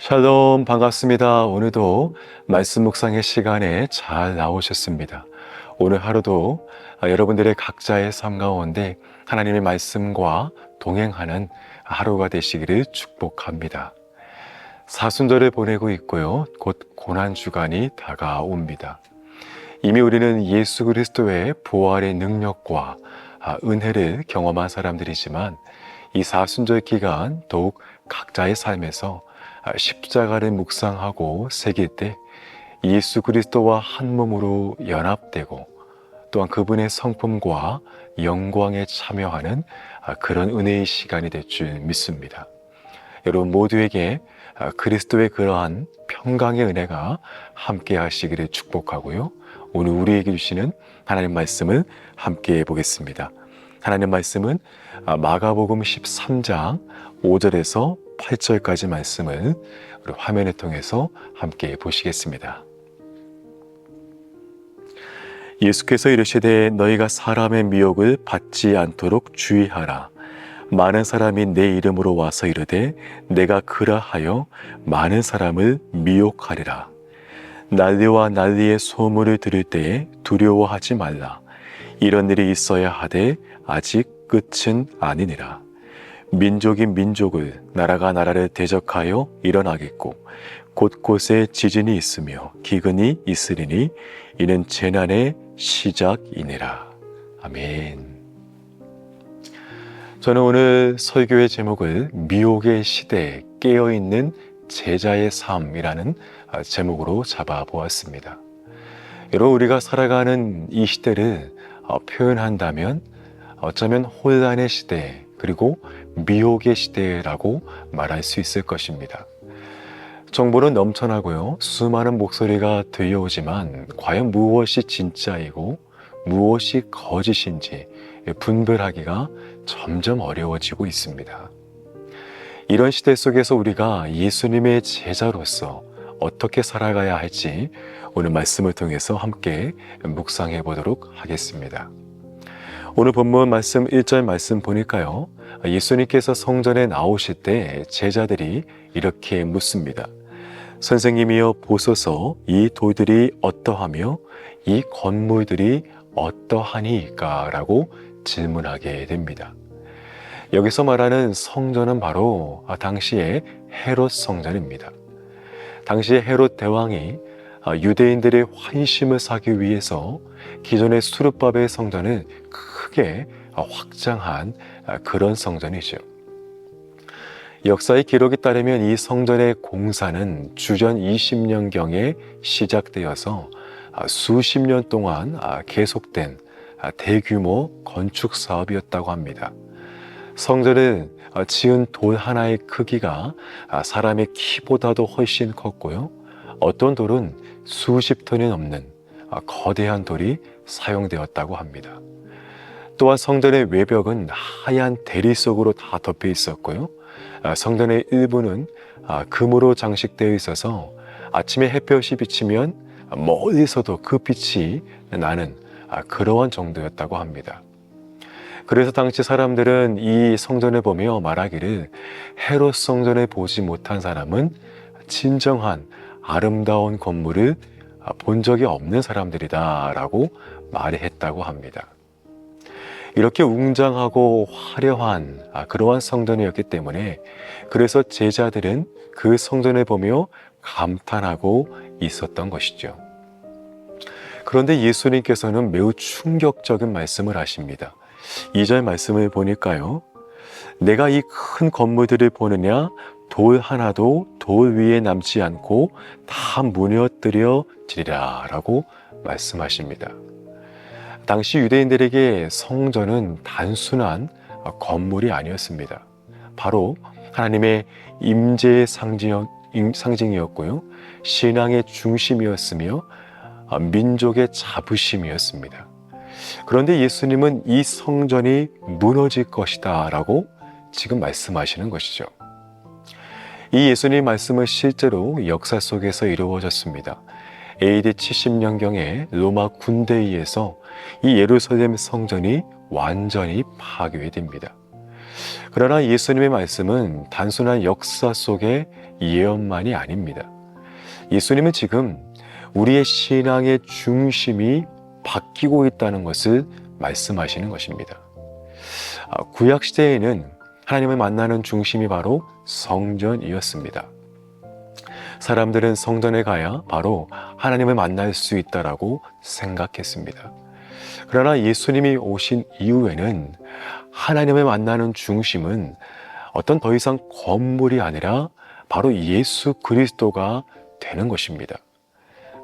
샬롬 반갑습니다. 오늘도 말씀 묵상의 시간에 잘 나오셨습니다. 오늘 하루도 여러분들의 각자의 삶 가운데 하나님의 말씀과 동행하는 하루가 되시기를 축복합니다. 사순절을 보내고 있고요. 곧 고난주간이 다가옵니다. 이미 우리는 예수 그리스도의 부활의 능력과 은혜를 경험한 사람들이지만 이 사순절 기간 더욱 각자의 삶에서 십자가를 묵상하고 새길 때 예수 그리스도와 한 몸으로 연합되고 또한 그분의 성품과 영광에 참여하는 그런 은혜의 시간이 될 줄 믿습니다. 여러분 모두에게 그리스도의 그러한 평강의 은혜가 함께 하시기를 축복하고요. 오늘 우리에게 주시는 하나님 말씀을 함께 보겠습니다. 하나님 말씀은 마가복음 13장 5절에서 8절까지 말씀을 우리 화면을 통해서 함께 보시겠습니다. 예수께서 이르시되 너희가 사람의 미혹을 받지 않도록 주의하라. 많은 사람이 내 이름으로 와서 이르되 내가 그라하여 많은 사람을 미혹하리라. 난리와 난리의 소문을 들을 때에 두려워하지 말라. 이런 일이 있어야 하되 아직 끝은 아니니라. 민족이 민족을, 나라가 나라를 대적하여 일어나겠고 곳곳에 지진이 있으며 기근이 있으리니 이는 재난의 시작이니라. 아멘. 저는 오늘 설교의 제목을 미혹의 시대에 깨어있는 제자의 삶이라는 제목으로 잡아보았습니다. 여러분 우리가 살아가는 이 시대를 표현한다면 어쩌면 혼란의 시대 그리고 미혹의 시대라고 말할 수 있을 것입니다. 정보는 넘쳐나고요. 수많은 목소리가 들려오지만 과연 무엇이 진짜이고 무엇이 거짓인지 분별하기가 점점 어려워지고 있습니다. 이런 시대 속에서 우리가 예수님의 제자로서 어떻게 살아가야 할지 오늘 말씀을 통해서 함께 묵상해 보도록 하겠습니다. 오늘 본문 말씀 1절 말씀 보니까요. 예수님께서 성전에 나오실 때 제자들이 이렇게 묻습니다. 선생님이여 보소서 이 돌들이 어떠하며 이 건물들이 어떠하니까? 라고 질문하게 됩니다. 여기서 말하는 성전은 바로 당시의 헤롯 성전입니다. 당시에 헤롯 대왕이 유대인들의 환심을 사기 위해서 기존의 수르바벨 성전을 크게 확장한 그런 성전이죠. 역사의 기록에 따르면 이 성전의 공사는 주전 20년경에 시작되어서 수십 년 동안 계속된 대규모 건축 사업이었다고 합니다. 성전을 지은 돌 하나의 크기가 사람의 키보다도 훨씬 컸고요. 어떤 돌은 수십 톤이 넘는 거대한 돌이 사용되었다고 합니다. 또한 성전의 외벽은 하얀 대리 속으로 다 덮여 있었고요. 성전의 일부는 금으로 장식되어 있어서 아침에 햇볕이 비치면 멀리서도 그 빛이 나는 그러한 정도였다고 합니다. 그래서 당시 사람들은 이 성전을 보며 말하기를 헤롯 성전을 보지 못한 사람은 진정한 아름다운 건물을 본 적이 없는 사람들이다 라고 말했다고 합니다. 이렇게 웅장하고 화려한 그러한 성전이었기 때문에 그래서 제자들은 그 성전을 보며 감탄하고 있었던 것이죠. 그런데 예수님께서는 매우 충격적인 말씀을 하십니다. 2절 말씀을 보니까요. 내가 이 큰 건물들을 보느냐 돌 하나도 돌 위에 남지 않고 다 무너뜨려지리라 라고 말씀하십니다. 당시 유대인들에게 성전은 단순한 건물이 아니었습니다. 바로 하나님의 임재의 상징이었고요. 신앙의 중심이었으며 민족의 자부심이었습니다. 그런데 예수님은 이 성전이 무너질 것이다 라고 지금 말씀하시는 것이죠. 이 예수님 말씀은 실제로 역사 속에서 이루어졌습니다. AD 70년경에 로마 군대에 의해서 이 예루살렘 성전이 완전히 파괴됩니다. 그러나 예수님의 말씀은 단순한 역사 속의 예언만이 아닙니다. 예수님은 지금 우리의 신앙의 중심이 바뀌고 있다는 것을 말씀하시는 것입니다. 구약 시대에는 하나님을 만나는 중심이 바로 성전이었습니다. 사람들은 성전에 가야 바로 하나님을 만날 수 있다라고 생각했습니다. 그러나 예수님이 오신 이후에는 하나님을 만나는 중심은 어떤 더 이상 건물이 아니라 바로 예수 그리스도가 되는 것입니다.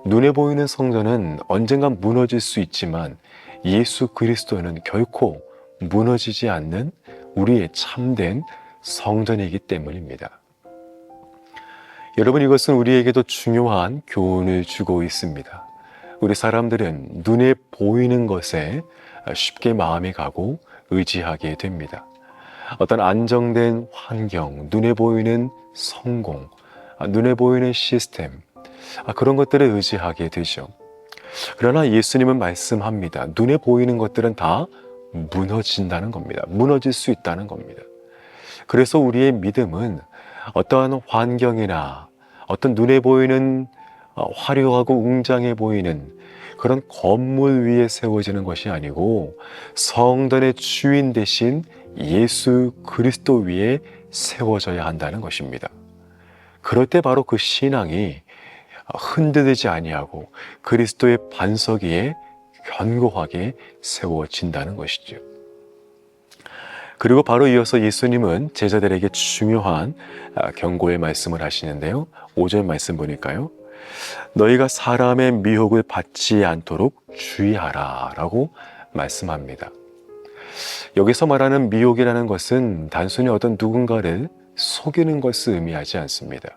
눈에 보이는 성전은 언젠간 무너질 수 있지만 예수 그리스도는 결코 무너지지 않는 우리의 참된 성전이기 때문입니다. 여러분, 이것은 우리에게도 중요한 교훈을 주고 있습니다. 우리 사람들은 눈에 보이는 것에 쉽게 마음이 가고 의지하게 됩니다. 어떤 안정된 환경, 눈에 보이는 성공, 눈에 보이는 시스템, 그런 것들을 의지하게 되죠. 그러나 예수님은 말씀합니다. 눈에 보이는 것들은 다 무너진다는 겁니다. 무너질 수 있다는 겁니다. 그래서 우리의 믿음은 어떠한 환경이나 어떤 눈에 보이는 화려하고 웅장해 보이는 그런 건물 위에 세워지는 것이 아니고 성전의 주인 대신 예수 그리스도 위에 세워져야 한다는 것입니다. 그럴 때 바로 그 신앙이 흔들리지 아니하고 그리스도의 반석 위에 견고하게 세워진다는 것이죠. 그리고 바로 이어서 예수님은 제자들에게 중요한 경고의 말씀을 하시는데요. 5절 말씀 보니까요. 너희가 사람의 미혹을 받지 않도록 주의하라 라고 말씀합니다. 여기서 말하는 미혹이라는 것은 단순히 어떤 누군가를 속이는 것을 의미하지 않습니다.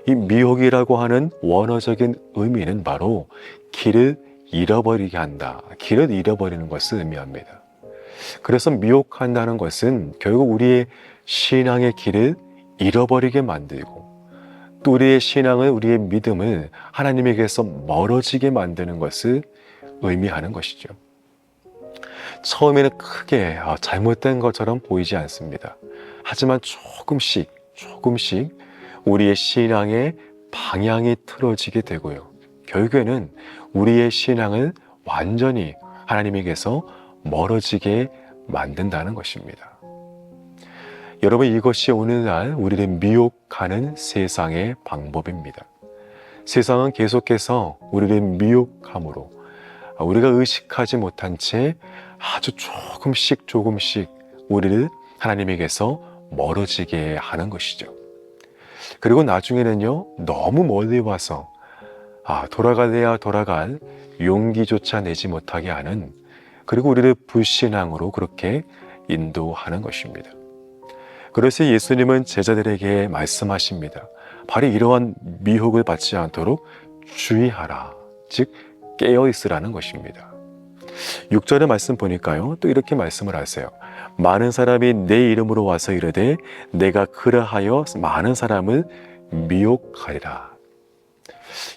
이 미혹이라고 하는 원어적인 의미는 바로 길을 잃어버리게 한다, 길을 잃어버리는 것을 의미합니다. 그래서 미혹한다는 것은 결국 우리의 신앙의 길을 잃어버리게 만들고 또 우리의 신앙을, 우리의 믿음을 하나님에게서 멀어지게 만드는 것을 의미하는 것이죠. 처음에는 크게 잘못된 것처럼 보이지 않습니다. 하지만 조금씩 우리의 신앙의 방향이 틀어지게 되고요. 결국에는 우리의 신앙을 완전히 하나님에게서 멀어지게 만든다는 것입니다. 여러분, 이것이 오늘날 우리를 미혹하는 세상의 방법입니다. 세상은 계속해서 우리를 미혹함으로 우리가 의식하지 못한 채 아주 조금씩 우리를 하나님에게서 멀어지게 하는 것이죠. 그리고 나중에는요, 너무 멀리 와서 돌아갈래야 돌아갈 용기조차 내지 못하게 하는, 그리고 우리를 불신앙으로 그렇게 인도하는 것입니다. 그래서 예수님은 제자들에게 말씀하십니다. 바로 이러한 미혹을 받지 않도록 주의하라, 즉 깨어있으라는 것입니다. 6절의 말씀 보니까요, 또 이렇게 말씀을 하세요. 많은 사람이 내 이름으로 와서 이르되 내가 그러하여 많은 사람을 미혹하리라.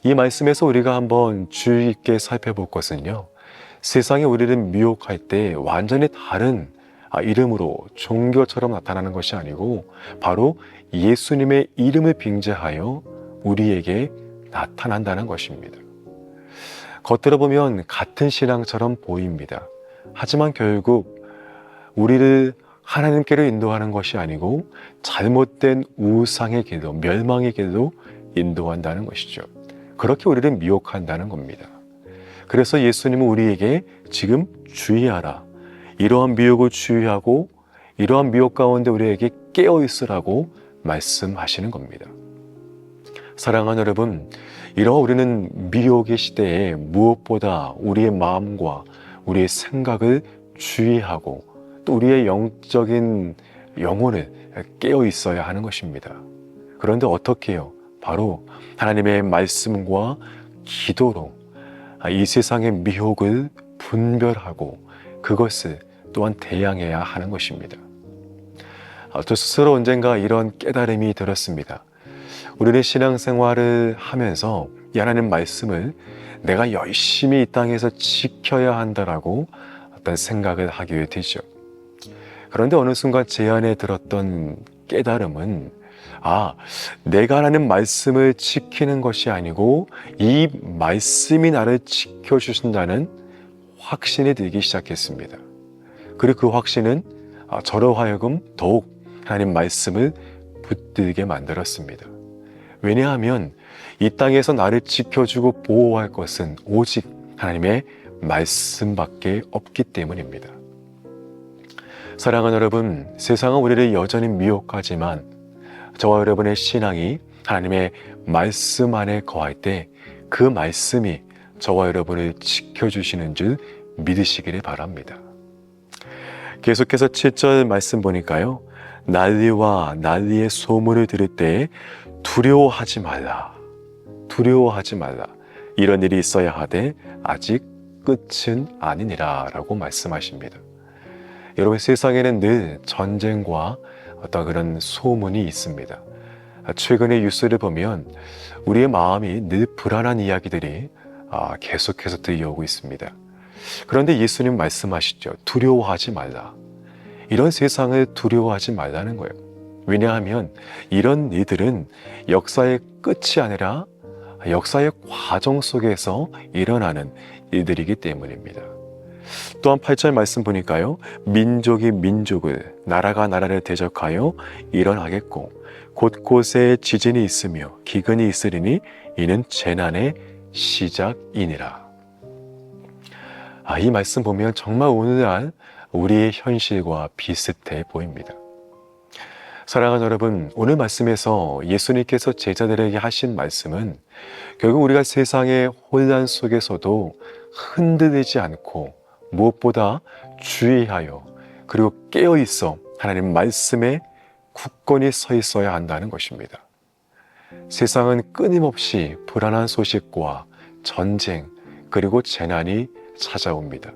이 말씀에서 우리가 한번 주의 깊게 살펴볼 것은요, 세상이 우리를 미혹할 때 완전히 다른 이름으로 종교처럼 나타나는 것이 아니고 바로 예수님의 이름을 빙자하여 우리에게 나타난다는 것입니다. 겉으로 보면 같은 신앙처럼 보입니다. 하지만 결국 우리를 하나님께로 인도하는 것이 아니고 잘못된 우상의 길로, 멸망의 길로 인도한다는 것이죠. 그렇게 우리를 미혹한다는 겁니다. 그래서 예수님은 우리에게 지금 주의하라, 이러한 미혹을 주의하고 이러한 미혹 가운데 우리에게 깨어있으라고 말씀하시는 겁니다. 사랑하는 여러분, 이러한 우리는 미혹의 시대에 무엇보다 우리의 마음과 우리의 생각을 주의하고 또 우리의 영적인 영혼을 깨어있어야 하는 것입니다. 그런데 어떻게 해요? 바로 하나님의 말씀과 기도로 이 세상의 미혹을 분별하고 그것을 또한 대항해야 하는 것입니다. 저 스스로 언젠가 이런 깨달음이 들었습니다. 우리는 신앙생활을 하면서 이 하나님 말씀을 내가 열심히 이 땅에서 지켜야 한다라고 어떤 생각을 하게 되죠. 그런데 어느 순간 제 안에 들었던 깨달음은 내가 하는 말씀을 지키는 것이 아니고 이 말씀이 나를 지켜주신다는 확신이 들기 시작했습니다. 그리고 그 확신은 저로 하여금 더욱 하나님 말씀을 붙들게 만들었습니다. 왜냐하면 이 땅에서 나를 지켜주고 보호할 것은 오직 하나님의 말씀밖에 없기 때문입니다. 사랑하는 여러분, 세상은 우리를 여전히 미혹하지만 저와 여러분의 신앙이 하나님의 말씀 안에 거할 때 그 말씀이 저와 여러분을 지켜주시는 줄 믿으시기를 바랍니다. 계속해서 7절 말씀 보니까요. 난리와 난리의 소문을 들을 때 두려워하지 말라. 두려워하지 말라. 이런 일이 있어야 하되 아직 끝은 아니니라 라고 말씀하십니다. 여러분, 세상에는 늘 전쟁과 어떤 그런 소문이 있습니다. 최근의 뉴스를 보면 우리의 마음이 늘 불안한 이야기들이 계속해서 들려오고 있습니다. 그런데 예수님 말씀하시죠. 두려워하지 말라. 이런 세상을 두려워하지 말라는 거예요. 왜냐하면 이런 일들은 역사의 끝이 아니라 역사의 과정 속에서 일어나는 일들이기 때문입니다. 또한 8절 말씀 보니까요. 민족이 민족을, 나라가 나라를 대적하여 일어나겠고 곳곳에 지진이 있으며 기근이 있으리니 이는 재난의 시작이니라. 이 말씀 보면 정말 오늘날 우리의 현실과 비슷해 보입니다. 사랑하는 여러분, 오늘 말씀에서 예수님께서 제자들에게 하신 말씀은 결국 우리가 세상의 혼란 속에서도 흔들리지 않고 무엇보다 주의하여 그리고 깨어있어 하나님 말씀에 굳건히 서 있어야 한다는 것입니다. 세상은 끊임없이 불안한 소식과 전쟁 그리고 재난이 찾아옵니다.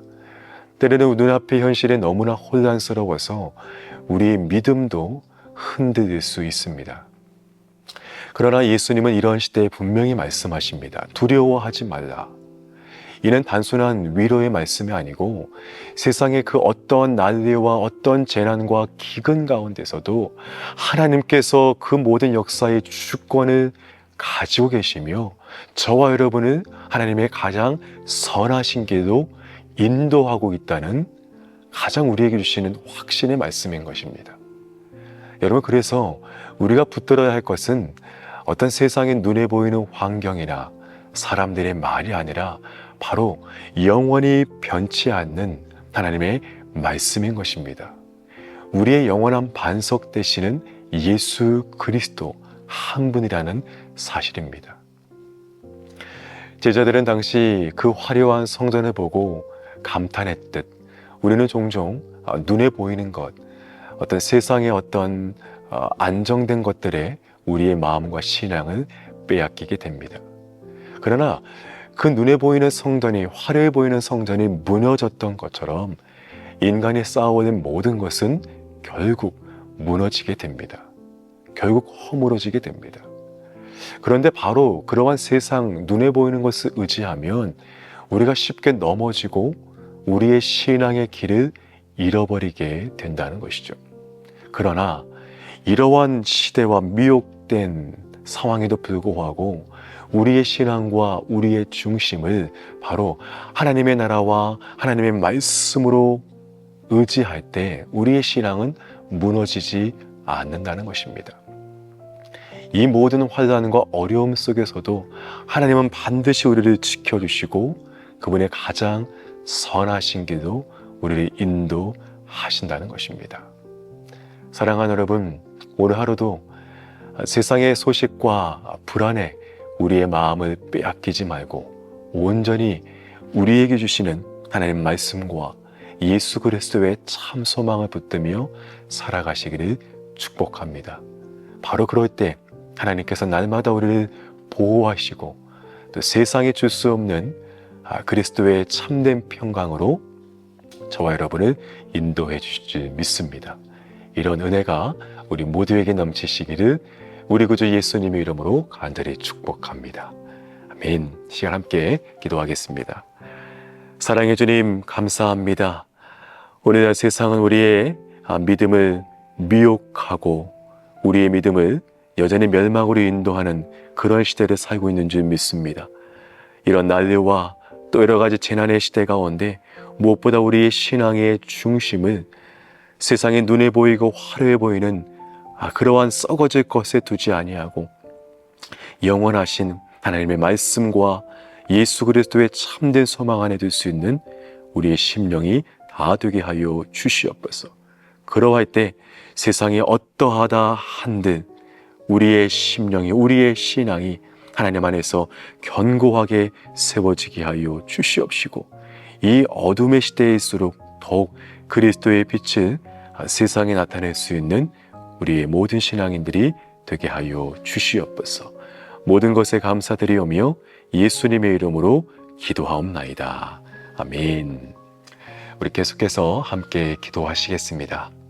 때로는 눈앞의 현실이 너무나 혼란스러워서 우리의 믿음도 흔들릴 수 있습니다. 그러나 예수님은 이런 시대에 분명히 말씀하십니다. 두려워하지 말라. 이는 단순한 위로의 말씀이 아니고 세상의 그 어떤 난리와 어떤 재난과 기근 가운데서도 하나님께서 그 모든 역사의 주권을 가지고 계시며 저와 여러분을 하나님의 가장 선하신 길로 인도하고 있다는 가장 우리에게 주시는 확신의 말씀인 것입니다. 여러분, 그래서 우리가 붙들어야 할 것은 어떤 세상의 눈에 보이는 환경이나 사람들의 말이 아니라 바로 영원히 변치 않는 하나님의 말씀인 것입니다. 우리의 영원한 반석 되시는 예수 그리스도 한 분이라는 사실입니다. 제자들은 당시 그 화려한 성전을 보고 감탄했듯 우리는 종종 눈에 보이는 것, 어떤 세상의 어떤 안정된 것들에 우리의 마음과 신앙을 빼앗기게 됩니다. 그러나 그 눈에 보이는 성전이, 화려해 보이는 성전이 무너졌던 것처럼 인간이 쌓아오는 모든 것은 결국 무너지게 됩니다. 결국 허물어지게 됩니다. 그런데 바로 그러한 세상 눈에 보이는 것을 의지하면 우리가 쉽게 넘어지고 우리의 신앙의 길을 잃어버리게 된다는 것이죠. 그러나 이러한 시대와 미혹된 상황에도 불구하고 우리의 신앙과 우리의 중심을 바로 하나님의 나라와 하나님의 말씀으로 의지할 때 우리의 신앙은 무너지지 않는다는 것입니다. 이 모든 환난과 어려움 속에서도 하나님은 반드시 우리를 지켜주시고 그분의 가장 선하신 길로 우리를 인도하신다는 것입니다. 사랑하는 여러분, 오늘 하루도 세상의 소식과 불안에 우리의 마음을 빼앗기지 말고 온전히 우리에게 주시는 하나님 말씀과 예수 그리스도의 참 소망을 붙들며 살아가시기를 축복합니다. 바로 그럴 때 하나님께서 날마다 우리를 보호하시고 또 세상에 줄 수 없는 그리스도의 참된 평강으로 저와 여러분을 인도해 주실 줄 믿습니다. 이런 은혜가 우리 모두에게 넘치시기를 우리 구주 예수님의 이름으로 간절히 축복합니다. 아멘. 시간 함께 기도하겠습니다. 사랑해 주님, 감사합니다. 오늘날 세상은 우리의 믿음을 미혹하고 우리의 믿음을 여전히 멸망으로 인도하는 그런 시대를 살고 있는 줄 믿습니다. 이런 난리와 또 여러 가지 재난의 시대 가운데 무엇보다 우리의 신앙의 중심을 세상에 눈에 보이고 화려해 보이는 그러한 썩어질 것에 두지 아니하고 영원하신 하나님의 말씀과 예수 그리스도의 참된 소망 안에 둘 수 있는 우리의 심령이 다 되게 하여 주시옵소서. 그러할 때 세상이 어떠하다 한들 우리의 심령이, 우리의 신앙이 하나님 안에서 견고하게 세워지게 하여 주시옵시고, 이 어둠의 시대일수록 더욱 그리스도의 빛을 세상에 나타낼 수 있는 우리의 모든 신앙인들이 되게 하여 주시옵소서. 모든 것에 감사드리오며 예수님의 이름으로 기도하옵나이다. 아멘. 우리 계속해서 함께 기도하시겠습니다.